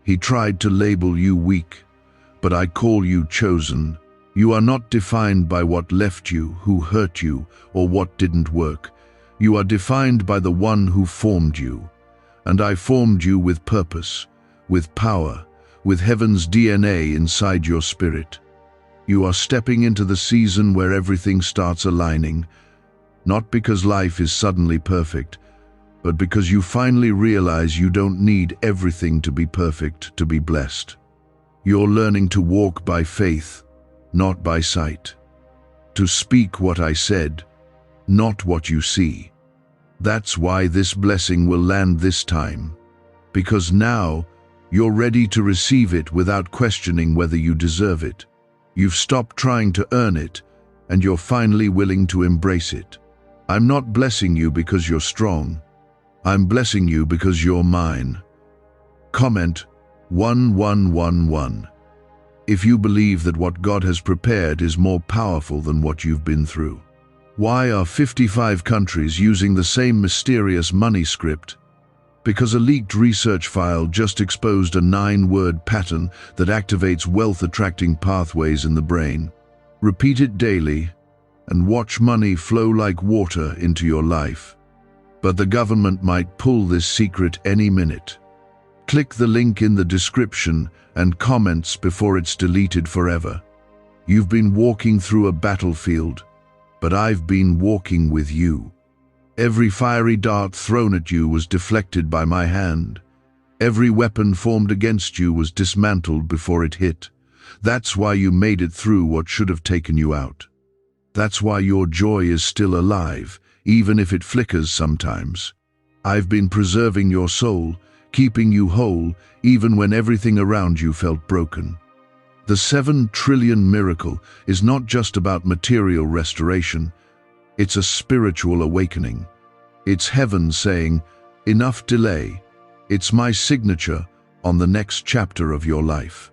He tried to label you weak, but I call you chosen. You are not defined by what left you, who hurt you, or what didn't work. You are defined by the one who formed you. And I formed you with purpose, with power, with heaven's DNA inside your spirit. You are stepping into the season where everything starts aligning, not because life is suddenly perfect, but because you finally realize you don't need everything to be perfect to be blessed. You're learning to walk by faith, not by sight. To speak what I said, not what you see. That's why this blessing will land this time. Because now, you're ready to receive it without questioning whether you deserve it. You've stopped trying to earn it, and you're finally willing to embrace it. I'm not blessing you because you're strong. I'm blessing you because you're mine. Comment 1111. If you believe that what God has prepared is more powerful than what you've been through. Why are 55 countries using the same mysterious money script? Because a leaked research file just exposed a 9-word pattern that activates wealth-attracting pathways in the brain. Repeat it daily, and watch money flow like water into your life. But the government might pull this secret any minute. Click the link in the description and comments before it's deleted forever. You've been walking through a battlefield, but I've been walking with you. Every fiery dart thrown at you was deflected by my hand. Every weapon formed against you was dismantled before it hit. That's why you made it through what should have taken you out. That's why your joy is still alive, even if it flickers sometimes. I've been preserving your soul, keeping you whole, even when everything around you felt broken. The 7 trillion miracle is not just about material restoration. It's a spiritual awakening. It's heaven saying, enough delay. It's my signature on the next chapter of your life.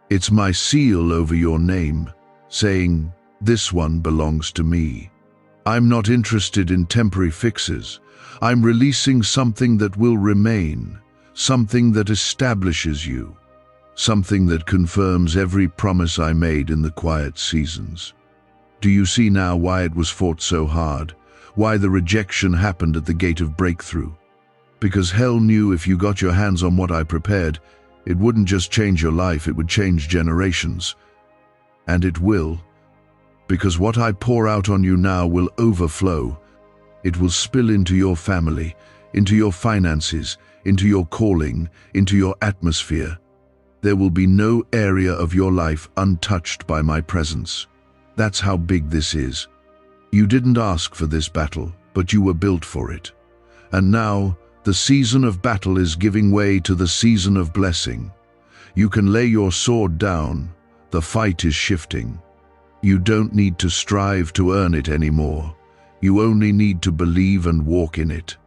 It's my seal over your name, saying, this one belongs to me. I'm not interested in temporary fixes. I'm releasing something that will remain, something that establishes you, something that confirms every promise I made in the quiet seasons. Do you see now why it was fought so hard? Why the rejection happened at the gate of breakthrough? Because hell knew if you got your hands on what I prepared, it wouldn't just change your life, it would change generations. And it will. Because what I pour out on you now will overflow. It will spill into your family, into your finances, into your calling, into your atmosphere. There will be no area of your life untouched by my presence. That's how big this is. You didn't ask for this battle, but you were built for it. And now, the season of battle is giving way to the season of blessing. You can lay your sword down. The fight is shifting. You don't need to strive to earn it anymore. You only need to believe and walk in it.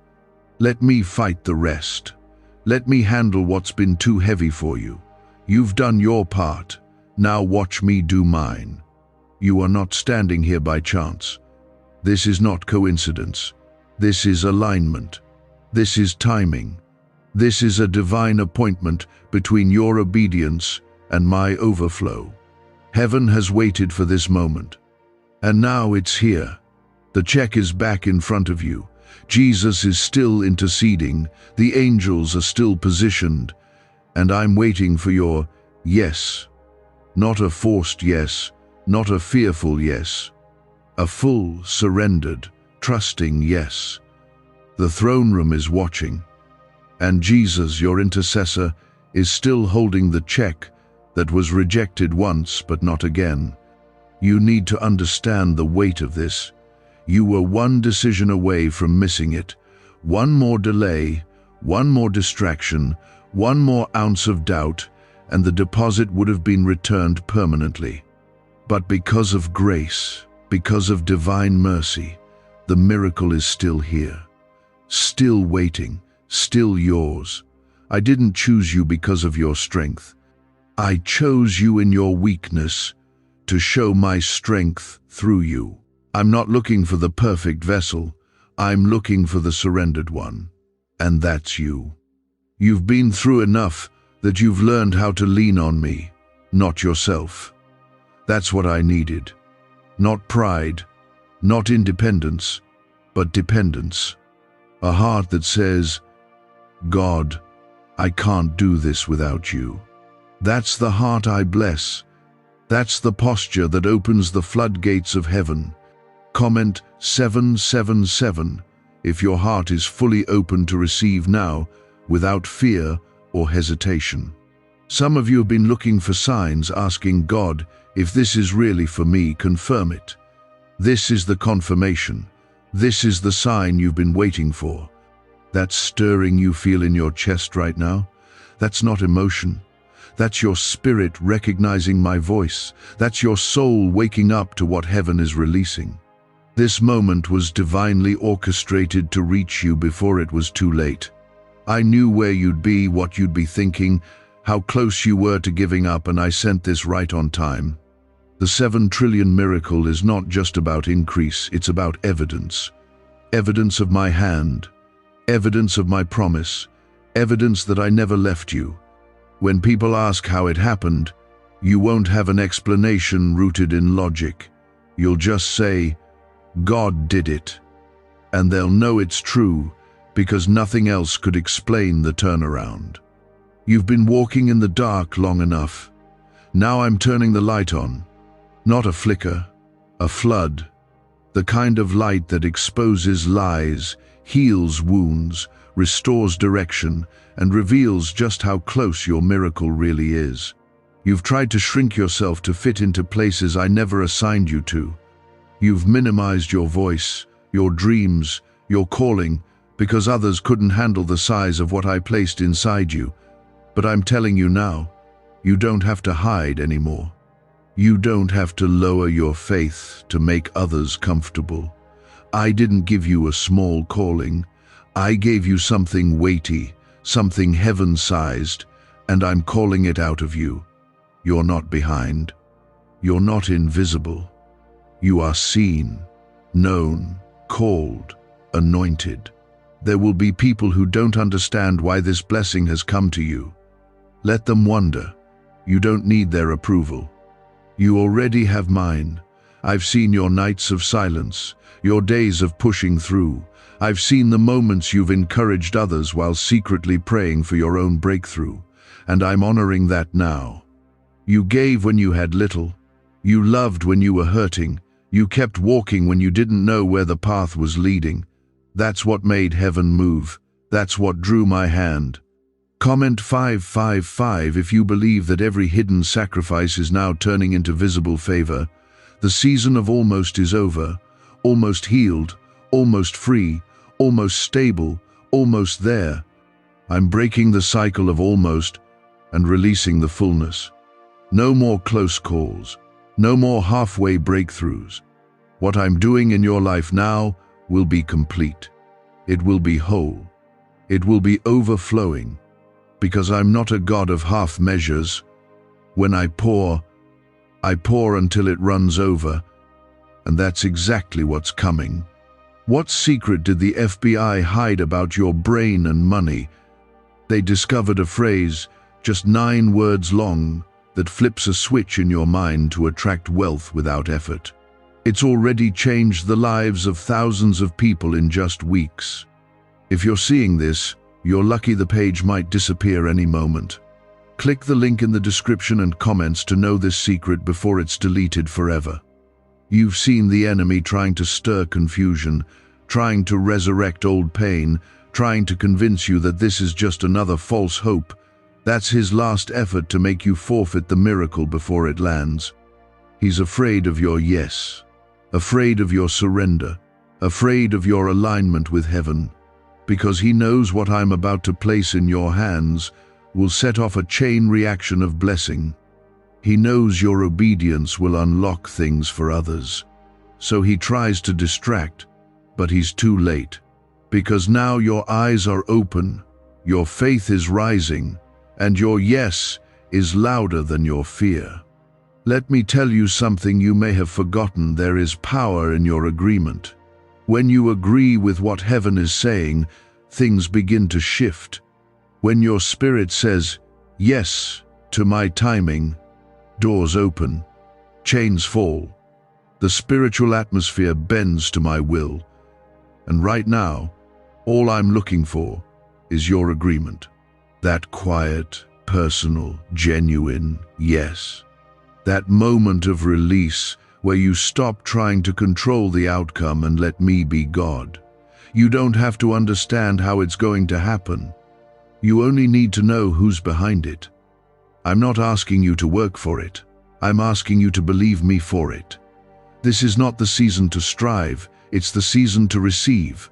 Let me fight the rest. Let me handle what's been too heavy for you. You've done your part. Now watch me do mine. You are not standing here by chance. This is not coincidence. This is alignment. This is timing. This is a divine appointment between your obedience and my overflow. Heaven has waited for this moment. And now it's here. The check is back in front of you. Jesus is still interceding. The angels are still positioned. And I'm waiting for your yes. Not a forced yes, not a fearful yes. A full, surrendered, trusting yes. The throne room is watching. And Jesus, your intercessor, is still holding the check that was rejected once but not again. You need to understand the weight of this. You were one decision away from missing it. One more delay, one more distraction, one more ounce of doubt, and the deposit would have been returned permanently. But because of grace, because of divine mercy, the miracle is still here. Still waiting, still yours. I didn't choose you because of your strength. I chose you in your weakness to show my strength through you. I'm not looking for the perfect vessel. I'm looking for the surrendered one. And that's you. You've been through enough that you've learned how to lean on me, not yourself. That's what I needed. Not pride, not independence, but dependence. A heart that says, God, I can't do this without you. That's the heart I bless. That's the posture that opens the floodgates of heaven. Comment 777 if your heart is fully open to receive now, without fear or hesitation. Some of you have been looking for signs, asking God, if this is really for me, confirm it. This is the confirmation. This is the sign you've been waiting for. That stirring you feel in your chest right now, that's not emotion. That's your spirit recognizing my voice. That's your soul waking up to what heaven is releasing. This moment was divinely orchestrated to reach you before it was too late. I knew where you'd be, what you'd be thinking, how close you were to giving up, and I sent this right on time. The 7 trillion miracle is not just about increase, it's about evidence. Evidence of my hand, evidence of my promise, evidence that I never left you. When people ask how it happened, you won't have an explanation rooted in logic. You'll just say, God did it. And they'll know it's true because nothing else could explain the turnaround. You've been walking in the dark long enough. Now I'm turning the light on. Not a flicker, a flood. The kind of light that exposes lies, heals wounds, restores direction, and reveals just how close your miracle really is. You've tried to shrink yourself to fit into places I never assigned you to. You've minimized your voice, your dreams, your calling, because others couldn't handle the size of what I placed inside you. But I'm telling you now, you don't have to hide anymore. You don't have to lower your faith to make others comfortable. I didn't give you a small calling. I gave you something weighty, something heaven-sized, and I'm calling it out of you. You're not behind. You're not invisible. You are seen, known, called, anointed. There will be people who don't understand why this blessing has come to you. Let them wonder. You don't need their approval. You already have mine. I've seen your nights of silence, your days of pushing through. I've seen the moments you've encouraged others while secretly praying for your own breakthrough, and I'm honoring that now. You gave when you had little. You loved when you were hurting. You kept walking when you didn't know where the path was leading. That's what made heaven move. That's what drew my hand. Comment 555 if you believe that every hidden sacrifice is now turning into visible favor. The season of almost is over. almost healed, almost free, almost stable, almost there. I'm breaking the cycle of almost and releasing the fullness. No more close calls, no more halfway breakthroughs. What I'm doing in your life now will be complete. It will be whole. It will be overflowing, because I'm not a God of half measures. When I pour until it runs over, and that's exactly what's coming. What secret did the FBI hide about your brain and money? They discovered a phrase, just 9 words long, that flips a switch in your mind to attract wealth without effort. It's already changed the lives of thousands of people in just weeks. If you're seeing this, you're lucky. The page might disappear any moment. Click the link in the description and comments to know this secret before it's deleted forever. You've seen the enemy trying to stir confusion, trying to resurrect old pain, trying to convince you that this is just another false hope. That's his last effort to make you forfeit the miracle before it lands. He's afraid of your yes, afraid of your surrender, afraid of your alignment with heaven, because he knows what I'm about to place in your hands will set off a chain reaction of blessing. He knows your obedience will unlock things for others. So he tries to distract, but he's too late. Because now your eyes are open, your faith is rising, and your yes is louder than your fear. Let me tell you something you may have forgotten. There is power in your agreement. When you agree with what heaven is saying, things begin to shift. When your spirit says, yes, to my timing, doors open, chains fall, the spiritual atmosphere bends to my will. And right now, all I'm looking for is your agreement. That quiet, personal, genuine yes. That moment of release where you stop trying to control the outcome and let me be God. You don't have to understand how it's going to happen. You only need to know who's behind it. I'm not asking you to work for it. I'm asking you to believe me for it. This is not the season to strive, it's the season to receive.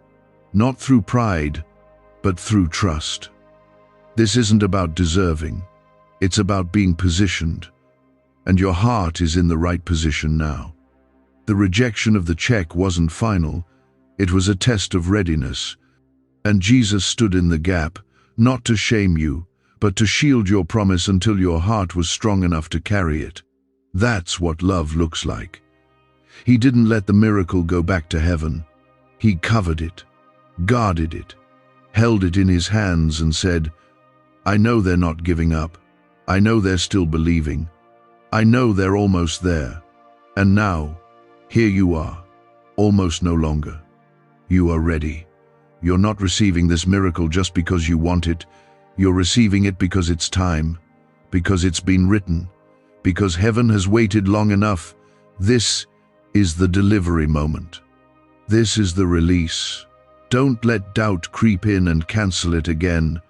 Not through pride, but through trust. This isn't about deserving. It's about being positioned. And your heart is in the right position now. The rejection of the check wasn't final. It was a test of readiness. And Jesus stood in the gap, not to shame you, but to shield your promise until your heart was strong enough to carry it. That's what love looks like. He didn't let the miracle go back to heaven. He covered it, guarded it, held it in his hands and said, I know they're not giving up. I know they're still believing. I know they're almost there. And now, here you are, almost no longer. You are ready. You're not receiving this miracle just because you want it. You're receiving it because it's time, because it's been written, because heaven has waited long enough. This is the delivery moment. This is the release. Don't let doubt creep in and cancel it again.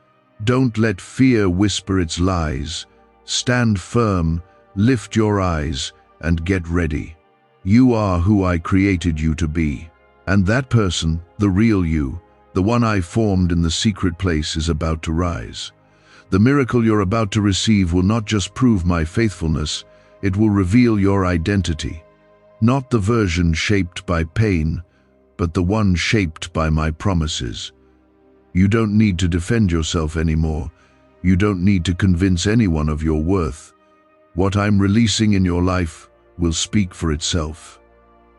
Don't let fear whisper its lies. Stand firm, lift your eyes, and get ready. You are who I created you to be. And that person, the real you, the one I formed in the secret place, is about to rise. The miracle you're about to receive will not just prove my faithfulness, it will reveal your identity. Not the version shaped by pain, but the one shaped by my promises. You don't need to defend yourself anymore. You don't need to convince anyone of your worth. What I'm releasing in your life will speak for itself.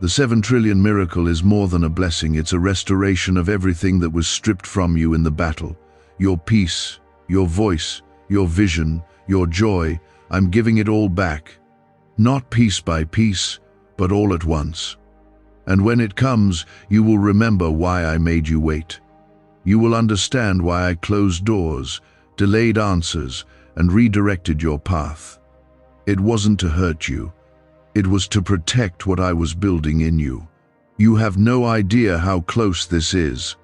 The 7 trillion miracle is more than a blessing. It's a restoration of everything that was stripped from you in the battle. Your peace, your voice, your vision, your joy. I'm giving it all back. Not piece by piece, but all at once. And when it comes, you will remember why I made you wait. You will understand why I closed doors, delayed answers, and redirected your path. It wasn't to hurt you. It was to protect what I was building in you. You have no idea how close this is.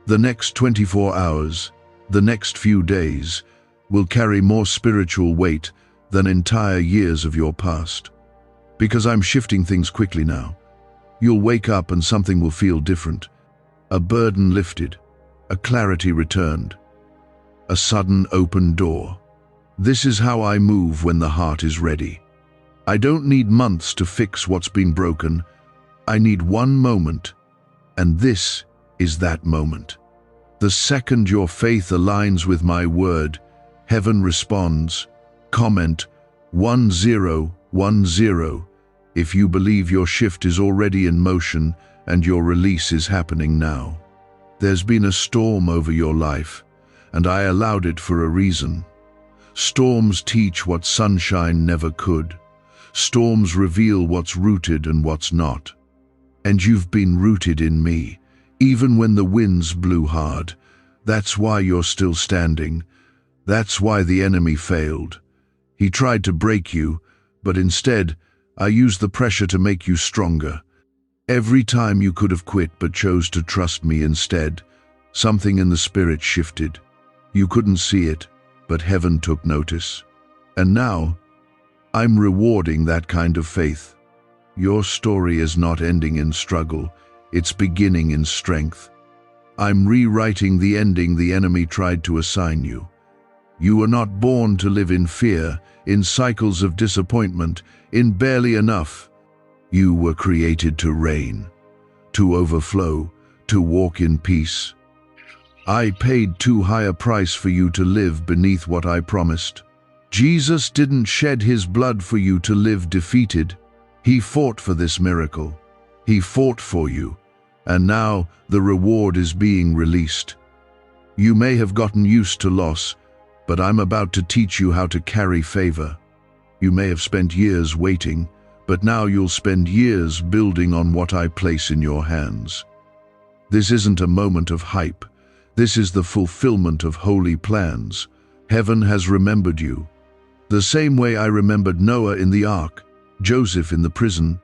The next 24 hours, the next few days, will carry more spiritual weight than entire years of your past. Because I'm shifting things quickly now. You'll wake up and something will feel different. A burden lifted, a clarity returned, a sudden open door. This is how I move when the heart is ready. I don't need months to fix what's been broken. I need one moment, and this is that moment. The second your faith aligns with my word, heaven responds. Comment 1010 if you believe your shift is already in motion and your release is happening now. There's been a storm over your life, and I allowed it for a reason. Storms teach what sunshine never could. Storms reveal what's rooted and what's not. And you've been rooted in me, even when the winds blew hard. That's why you're still standing. That's why the enemy failed. He tried to break you, but instead, I used the pressure to make you stronger. Every time you could have quit but chose to trust me instead, something in the spirit shifted. You couldn't see it, but heaven took notice. And now, I'm rewarding that kind of faith. Your story is not ending in struggle, it's beginning in strength. I'm rewriting the ending the enemy tried to assign you. You were not born to live in fear, in cycles of disappointment, in barely enough. You were created to reign, to overflow, to walk in peace. I paid too high a price for you to live beneath what I promised. Jesus didn't shed his blood for you to live defeated. He fought for this miracle. He fought for you, and now the reward is being released. You may have gotten used to loss, but I'm about to teach you how to carry favor. You may have spent years waiting, but now you'll spend years building on what I place in your hands. This isn't a moment of hype. This is the fulfillment of holy plans. Heaven has remembered you. The same way I remembered Noah in the ark, Joseph in the prison,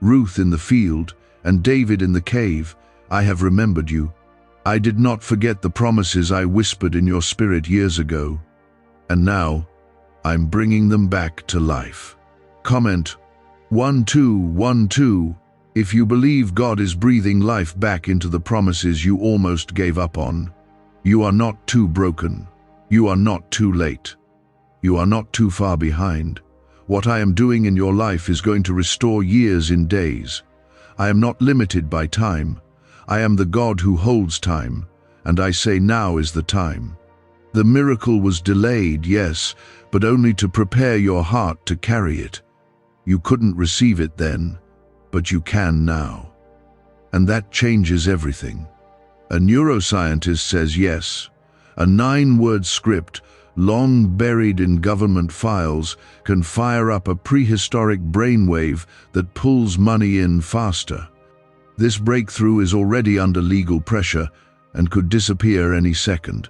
Ruth in the field, and David in the cave, I have remembered you. I did not forget the promises I whispered in your spirit years ago. And now, I'm bringing them back to life. Comment 1212 if you believe God is breathing life back into the promises you almost gave up on. You are not too broken. You are not too late. You are not too far behind. What I am doing in your life is going to restore years in days. I am not limited by time. I am the God who holds time, and I say now is the time. The miracle was delayed, yes, but only to prepare your heart to carry it. You couldn't receive it then, but you can now. And that changes everything. A neuroscientist says yes. A 9-word script, long buried in government files, can fire up a prehistoric brainwave that pulls money in faster. This breakthrough is already under legal pressure and could disappear any second.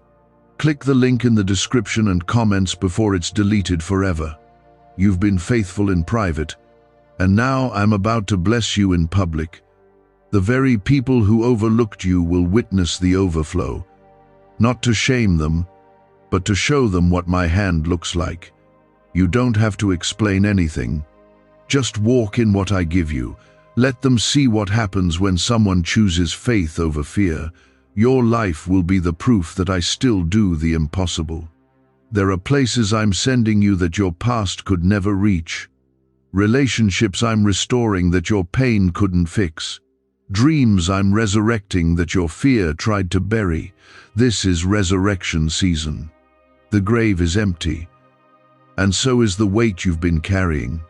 Click the link in the description and comments before it's deleted forever. You've been faithful in private, and now I'm about to bless you in public. The very people who overlooked you will witness the overflow, not to shame them, but to show them what my hand looks like. You don't have to explain anything. Just walk in what I give you. Let them see what happens when someone chooses faith over fear. Your life will be the proof that I still do the impossible. There are places I'm sending you that your past could never reach. Relationships I'm restoring that your pain couldn't fix. Dreams I'm resurrecting that your fear tried to bury. This is resurrection season. The grave is empty, and so is the weight you've been carrying.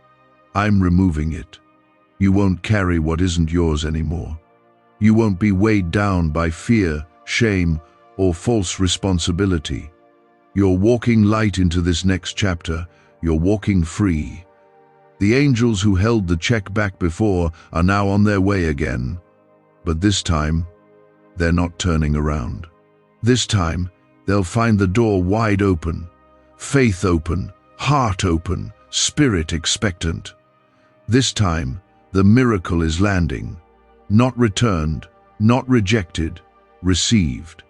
I'm removing it. You won't carry what isn't yours anymore. You won't be weighed down by fear, shame, or false responsibility. You're walking light into this next chapter. You're walking free. The angels who held the check back before are now on their way again. But this time, they're not turning around. This time, they'll find the door wide open, faith open, heart open, spirit expectant. This time, the miracle is landing, not returned, not rejected, received.